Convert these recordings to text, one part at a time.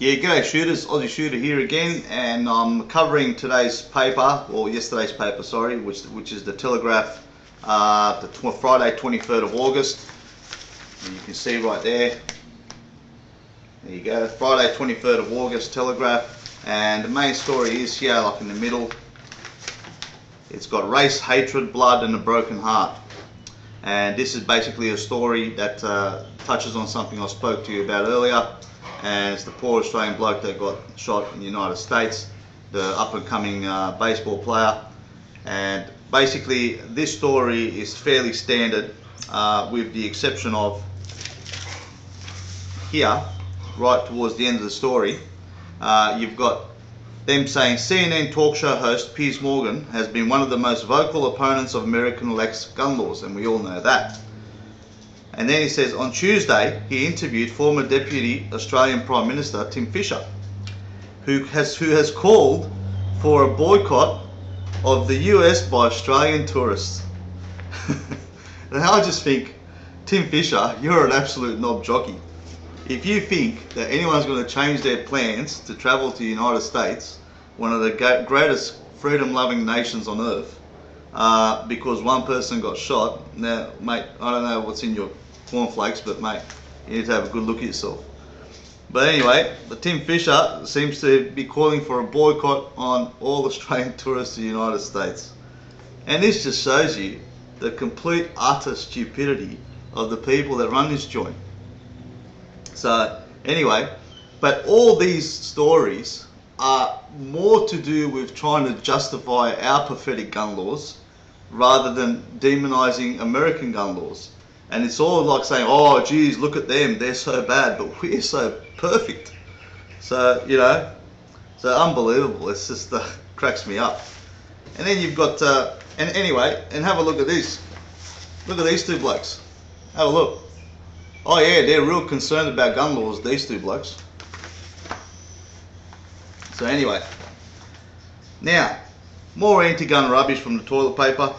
Yeah, g'day shooters, Aussie Shooter here again, and I'm covering today's paper, or yesterday's paper, sorry, which is the Telegraph, Friday 23rd of August. And you can see right there, there you go, Friday 23rd of August, Telegraph, and the main story is here, like in the middle. It's got race, hatred, blood, and a broken heart. And this is basically a story that touches on something I spoke to you about earlier. And it's the poor Australian bloke that got shot in the United States, the up-and-coming baseball player. And basically this story is fairly standard, with the exception of here, right towards the end of the story, you've got them saying CNN talk show host Piers Morgan has been one of the most vocal opponents of American-elect's gun laws, and we all know that. And then he says, on Tuesday, he interviewed former Deputy Australian Prime Minister Tim Fischer, who has called for a boycott of the US by Australian tourists. And I just think, Tim Fischer, you're an absolute knob jockey. If you think that anyone's going to change their plans to travel to the United States, one of the greatest freedom-loving nations on earth, because one person got shot, now, mate, I don't know what's in your cornflakes, but mate, you need to have a good look at yourself. But anyway, the Tim Fischer seems to be calling for a boycott on all Australian tourists to the United States. And this just shows you the complete utter stupidity of the people that run this joint. So anyway, but all these stories are more to do with trying to justify our pathetic gun laws rather than demonizing American gun laws. And it's all like saying, oh geez, look at them, they're so bad, but we're so perfect. So, you know, so unbelievable. It's just cracks me up. And then you've got, and anyway, and have a look at this. Look at these two blokes. Have a look. Oh yeah, they're real concerned about gun laws, these two blokes. So anyway, now, more anti-gun rubbish from the toilet paper.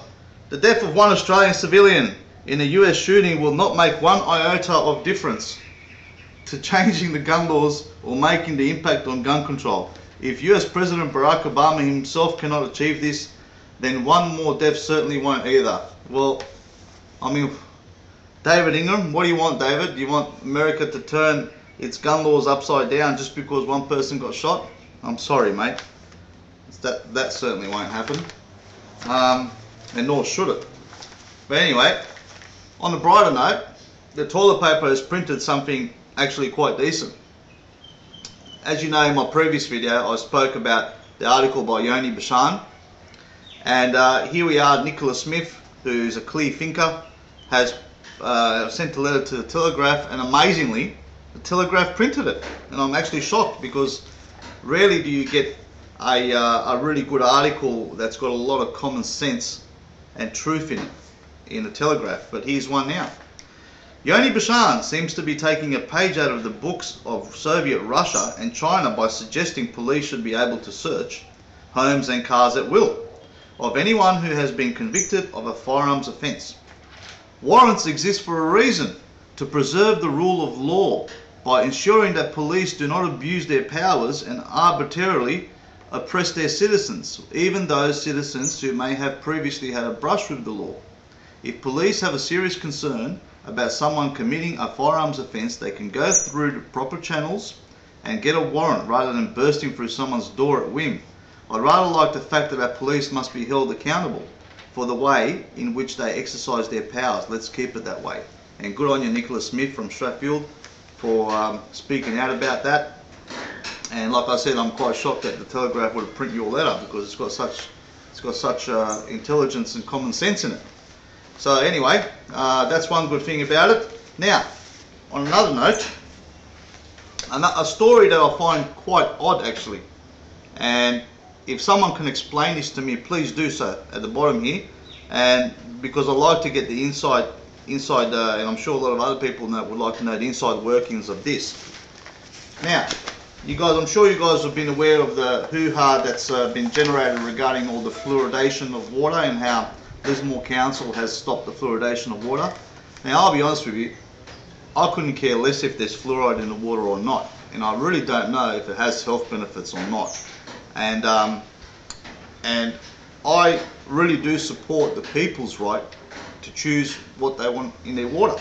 The death of one Australian civilian in a US shooting will not make one iota of difference to changing the gun laws or making the impact on gun control. If US President Barack Obama himself cannot achieve this, then one more death certainly won't either. Well, I mean, David Ingram, what do you want, David? Do you want America to turn its gun laws upside down just because one person got shot? I'm sorry, mate. That certainly won't happen. And nor should it. But anyway, on a brighter note, the toilet paper has printed something actually quite decent. As you know, in my previous video, I spoke about the article by Yoni Bashan. And here we are, Nicholas Smith, who's a clear thinker, has sent a letter to the Telegraph, and amazingly, the Telegraph printed it. And I'm actually shocked, because rarely do you get a really good article that's got a lot of common sense and truth in it in the Telegraph, but here's one now. Yoni Bashan seems to be taking a page out of the books of Soviet Russia and China by suggesting police should be able to search homes and cars at will of anyone who has been convicted of a firearms offence. Warrants exist for a reason: to preserve the rule of law by ensuring that police do not abuse their powers and arbitrarily oppress their citizens, even those citizens who may have previously had a brush with the law. If police have a serious concern about someone committing a firearms offence, they can go through the proper channels and get a warrant rather than bursting through someone's door at whim. I'd rather like the fact that our police must be held accountable for the way in which they exercise their powers. Let's keep it that way. And good on you, Nicholas Smith from Strathfield, for speaking out about that. And like I said, I'm quite shocked that the Telegraph would have printed your letter, because it's got such intelligence and common sense in it. So anyway, that's one good thing about it. Now, on another note, a story that I find quite odd actually, and if someone can explain this to me, please do so at the bottom here, and because I like to get the inside, and I'm sure a lot of other people would like to know the inside workings of this. Now, you guys, I'm sure you guys have been aware of the hoo-ha that's been generated regarding all the fluoridation of water and how Lismore Council has stopped the fluoridation of water. Now, I'll be honest with you, I couldn't care less if there's fluoride in the water or not. and I really don't know if it has health benefits or not. And I really do support the people's right to choose what they want in their water.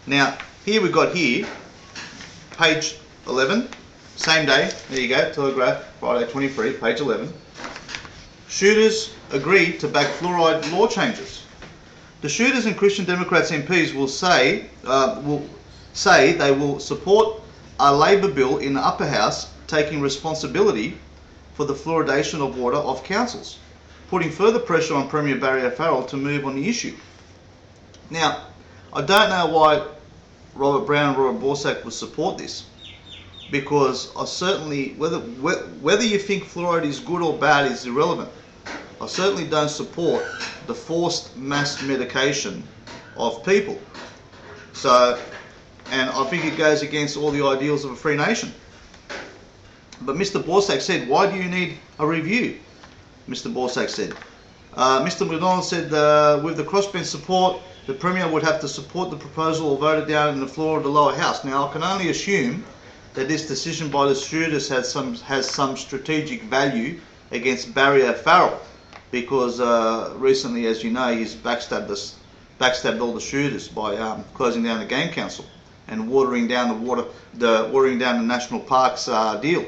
Now, here we got here, page 11, same day, there you go, Telegraph, Friday 23, page 11. Shooters agreed to back fluoride law changes. The Shooters and Christian Democrats MPs will say they will support a Labor bill in the upper house taking responsibility for the fluoridation of water of councils, putting further pressure on Premier Barry O'Farrell to move on the issue. Now, I don't know why Robert Brown and Robert Borsak would support this, because I certainly, whether you think fluoride is good or bad is irrelevant. I certainly don't support the forced mass medication of people. So, and I think it goes against all the ideals of a free nation. But Mr. Borsak said, why do you need a review? Mr. Borsak said. Mr. McDonald said, with the crossbench support, the Premier would have to support the proposal or vote it down in the floor of the lower house. Now, I can only assume that this decision by the Shooters has some strategic value against Barry O'Farrell, because recently, as you know, he's backstabbed all the Shooters by closing down the Game Council and watering down the national parks deal.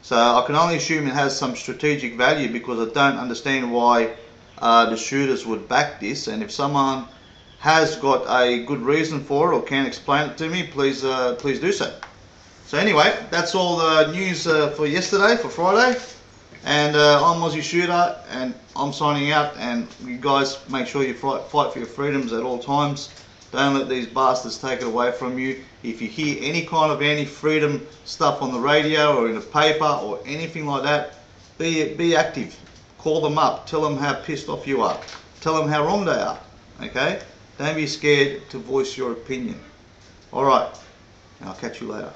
So I can only assume it has some strategic value, because I don't understand why the Shooters would back this. And if someone has got a good reason for it or can explain it to me, please do so. So anyway, that's all the news for yesterday, for Friday. And I'm Aussie Shooter, and I'm signing out. And you guys make sure you fight for your freedoms at all times. Don't let these bastards take it away from you. If you hear any kind of anti-freedom stuff on the radio or in a paper or anything like that, be active. Call them up. Tell them how pissed off you are. Tell them how wrong they are. Okay? Don't be scared to voice your opinion. Alright. I'll catch you later.